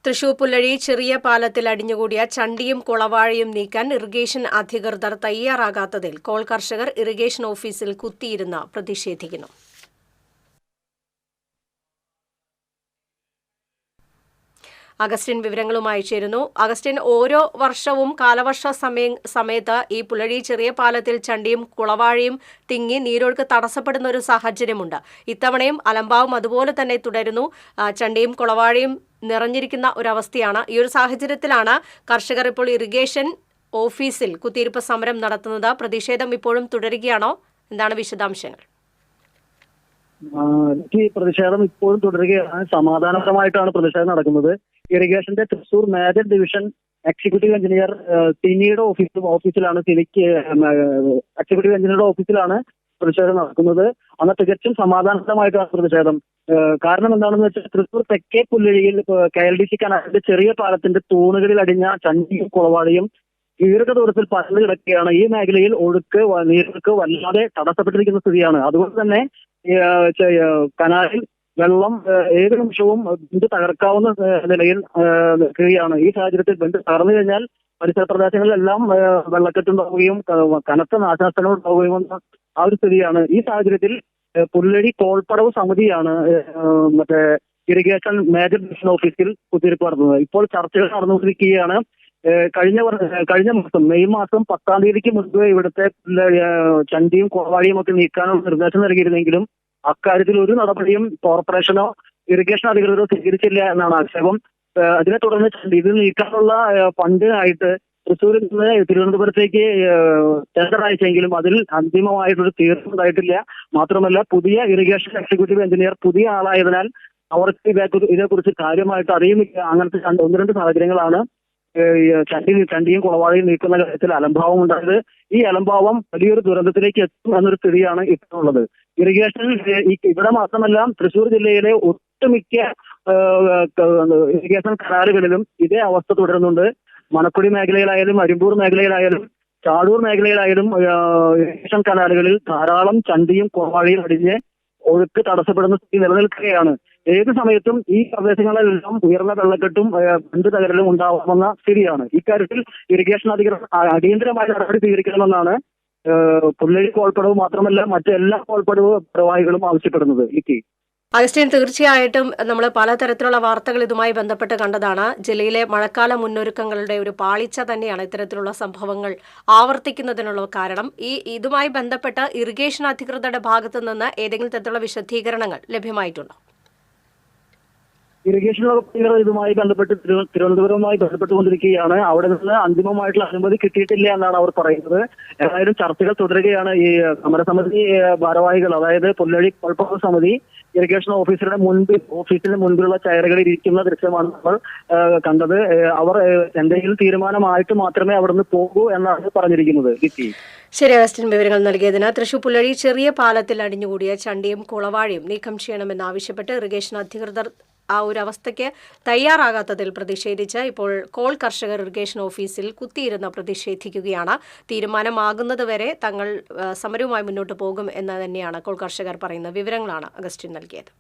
തൃശൂർ പുല്ലഴി ചെറിയ പാലത്തിൽ അടിഞ്ഞുകൂടിയ ചണ്ടിയും കുളവാഴയും നീക്കാൻ ഇറിഗേഷൻ അധികൃതർ തയ്യാറാകാത്തതിൽ കോൾ കർഷകർ ഇറിഗേഷൻ ഓഫീസിൽ കുത്തിയിരുന്ന് പ്രതിഷേധിക്കുന്നു. അഗസ്റ്റിൻ വിവരങ്ങളുമായി ചേരുന്നു. അഗസ്റ്റിൻ, ഓരോ വർഷവും കാലവർഷ സമയത്ത് ഈ പുല്ലഴി ചെറിയ പാലത്തിൽ ചണ്ടിയും കുളവാഴയും തിങ്ങി നീരൊഴുക്ക് തടസ്സപ്പെടുന്ന ഒരു സാഹചര്യമുണ്ട്. ഇത്തവണയും അലംഭാവം അതുപോലെ തന്നെ തുടരുന്നു. ചണ്ടിയും കുളവാഴയും നിറഞ്ഞിരിക്കുന്ന ഒരവസ്ഥയാണ്. ഈ ഒരു സാഹചര്യത്തിലാണ് കർഷകർ ഇപ്പോൾ ഇറിഗേഷൻ ഓഫീസിൽ കുത്തിയിരിപ്പ് സമരം നടത്തുന്നത്. പ്രതിഷേധം ഇപ്പോഴും തുടരുകയാണോ? എന്താണ് വിശദാംശങ്ങൾ? പ്രതിഷേധം ഇപ്പോഴും തുടരുകയാണ്. സമാധാനപരമായിട്ടാണ് പ്രതിഷേധം നടക്കുന്നത്. ഇറിഗേഷന്റെ Thrissur major division executive engineer ടിനിയുടെ ഓഫീസിലാണ് എക്സിക്യൂട്ടീവ് എഞ്ചിനീയറുടെ ഓഫീസിലാണ് പ്രതിഷേധം നടക്കുന്നത്. അന്ന് തികച്ചും സമാധാനപരമായിട്ടാണ് പ്രതിഷേധം. കാരണം എന്താണെന്ന് വെച്ചാൽ തൃശൂർ തെക്കേ പുല്ലഴിയിൽ KLDC കനാലിന്റെ ചെറിയ പാലത്തിന്റെ തൂണുകളിൽ അടിഞ്ഞ ചണ്ടിയും കുളവാഴയും ദീർഘദൂരത്തിൽ പരന്നു കിടക്കുകയാണ്. ഈ മേഖലയിൽ നീരൊഴുക്ക് വല്ലാതെ തടസ്സപ്പെട്ടിരിക്കുന്ന സ്ഥിതിയാണ്. അതുകൊണ്ട് തന്നെ കനാലിൽ വെള്ളം ഏത് നിമിഷവും ബണ്ട് തകർക്കാവുന്ന നിലയിൽ നിൽക്കുകയാണ്. ഈ സാഹചര്യത്തിൽ ബണ്ട് തകർന്നു കഴിഞ്ഞാൽ പരിസര പ്രദേശങ്ങളിലെല്ലാം വെള്ളക്കെട്ടുണ്ടാവുകയും കനത്ത നാശനഷ്ടങ്ങൾ ഉണ്ടാവുകയും എന്ന ആ ഒരു സ്ഥിതിയാണ്. ഈ സാഹചര്യത്തിൽ പുല്ലഴി കോൾപ്പടവ് സമിതിയാണ് ഇറിഗേഷൻ മേജർ ഡിവിഷൻ ഓഫീസിൽ കുത്തിയിരിപ്പ് നടത്തുന്നത്. ഇപ്പോൾ ചർച്ചകൾ നടന്നുകൊണ്ടിരിക്കുകയാണ്. കഴിഞ്ഞ മാസം മെയ് മാസം 10-ാം തീയതിക്ക് മുൻപ് ഇവിടുത്തെ ചണ്ടിയും കുളവാഴിയും ഒക്കെ നീക്കാനുള്ള നിർദ്ദേശം നൽകിയിരുന്നെങ്കിലും അക്കാര്യത്തിൽ ഒരു നടപടിയും കോർപ്പറേഷനോ ഇറിഗേഷൻ അധികൃതരോ സ്വീകരിച്ചില്ല എന്നാണ് ആക്ഷേപം. അതിനെ തുടർന്ന് ഇത് നീക്കാനുള്ള ഫണ്ടിനായിട്ട് തൃശ്ശൂരിൽ നിന്ന് തിരുവനന്തപുരത്തേക്ക് ടെൻഡർ അയച്ചെങ്കിലും അതിൽ അന്തിമമായിട്ടൊരു തീർപ്പ് ഉണ്ടായിട്ടില്ല. മാത്രമല്ല പുതിയ ഇറിഗേഷൻ എക്സിക്യൂട്ടീവ് എഞ്ചിനീയർ പുതിയ ആളായതിനാൽ അവർക്ക് ഇതേക്കുറിച്ച് കാര്യമായിട്ട് അറിയുന്നില്ല. അങ്ങനത്തെ 1-2 സാഹചര്യങ്ങളാണ് ചണ്ടിയും കുളവാഴയും നീക്കുന്ന കാര്യത്തിൽ അലംഭാവം ഉണ്ടായത്. ഈ അലംഭാവം വലിയൊരു ദുരന്തത്തിലേക്ക് എത്തും എന്നൊരു സ്ഥിതിയാണ് ഇപ്പോഴുള്ളത്. ഇറിഗേഷൻ ഇവിടെ മാത്രമല്ല തൃശ്ശൂർ ജില്ലയിലെ ഒട്ടുമിക്ക ഇറിഗേഷൻ കനാലുകളിലും ഇതേ അവസ്ഥ തുടരുന്നുണ്ട്. മനക്കുടി മേഖലയിലായാലും അരിമ്പൂർ മേഖലയിലായാലും ചാടൂർ മേഖലയിലായാലും ഇറിഗേഷൻ കനാലുകളിൽ ധാരാളം ചണ്ടിയും കുളവാഴയും അടിഞ്ഞ് ഒഴുക്ക് തടസ്സപ്പെടുന്ന സ്ഥിതി നിലനിൽക്കുകയാണ്. ഏത് സമയത്തും ഈ പ്രദേശങ്ങളിലെല്ലാം ഉയർന്ന വെള്ളക്കെട്ടും ബണ്ട് തകരലും ഉണ്ടാവുമെന്ന സ്ഥിതിയാണ്. ഇക്കാര്യത്തിൽ ഇറിഗേഷൻ അധികൃതർ അടിയന്തരമായ നടപടി സ്വീകരിക്കണമെന്നാണ് പുല്ലഴി കോൾപ്പടവ് മാത്രമല്ല മറ്റെല്ലാ കോൾപ്പടവ് പ്രവാഹികളും ആവശ്യപ്പെടുന്നത്. അഗസ്റ്റിൻ, തീർച്ചയായിട്ടും നമ്മൾ പലതരത്തിലുള്ള വാർത്തകൾ ഇതുമായി ബന്ധപ്പെട്ട് കണ്ടതാണ്. ജില്ലയിലെ മഴക്കാല മുന്നൊരുക്കങ്ങളുടെ ഒരു പാളിച്ച തന്നെയാണ് ഇത്തരത്തിലുള്ള സംഭവങ്ങൾ ആവർത്തിക്കുന്നതിനുള്ള കാരണം. ഇതുമായി ബന്ധപ്പെട്ട് ഇറിഗേഷൻ അധികൃതരുടെ ഭാഗത്തു നിന്ന് ഏതെങ്കിലും തരത്തിലുള്ള വിശദീകരണങ്ങൾ ലഭ്യമായിട്ടുണ്ടോ? ഇറിഗേഷൻ വകുപ്പ് ഇതുമായി ബന്ധപ്പെട്ട് തിരുവനന്തപുരവുമായി ബന്ധപ്പെട്ടുകൊണ്ടിരിക്കുകയാണ്. അവിടെ നിന്ന് അന്തിമമായിട്ടുള്ള അനുമതി കിട്ടിയിട്ടില്ല എന്നാണ് അവർ പറയുന്നത്. ഏതായാലും ചർച്ചകൾ തുടരുകയാണ്. ഈ സമരസമിതി ഭാരവാഹികൾ, അതായത് പുല്ലഴി കോൾപ്പടവ് സമിതി ഇറിഗേഷൻ ഓഫീസിന് മുൻപിലുള്ള ചെയറുകളിൽ ഇരിക്കുന്ന ദൃശ്യമാണ് നമ്മൾ കണ്ടത്. അവർ എന്തെങ്കിലും തീരുമാനമായിട്ട് മാത്രമേ അവിടെ നിന്ന് പോകൂ എന്നാണ് പറഞ്ഞിരിക്കുന്നത്. ശരി അഗസ്റ്റിൻ, വിവരങ്ങൾ നൽകിയതിന്. തൃശൂർ പുല്ലഴി ചെറിയ പാലത്തിൽ അടിഞ്ഞുകൂടിയ ചണ്ടിയും കുളവാഴയും നീക്കം ചെയ്യണമെന്നാവശ്യപ്പെട്ട് ഇറിഗേഷൻ അധികൃതർ ആ ഒരു അവസ്ഥയ്ക്ക് തയ്യാറാകാത്തതിൽ പ്രതിഷേധിച്ച് ഇപ്പോൾ കോൾ കർഷകർ ഇറിഗേഷൻ ഓഫീസിൽ കുത്തിയിരുന്ന് പ്രതിഷേധിക്കുകയാണ്. തീരുമാനമാകുന്നതുവരെ തങ്ങൾ സമരവുമായി മുന്നോട്ട് പോകും എന്ന് തന്നെയാണ് കോൾ കർഷകർ പറയുന്ന വിവരങ്ങളാണ് അഗസ്റ്റിൻ നൽകിയത്.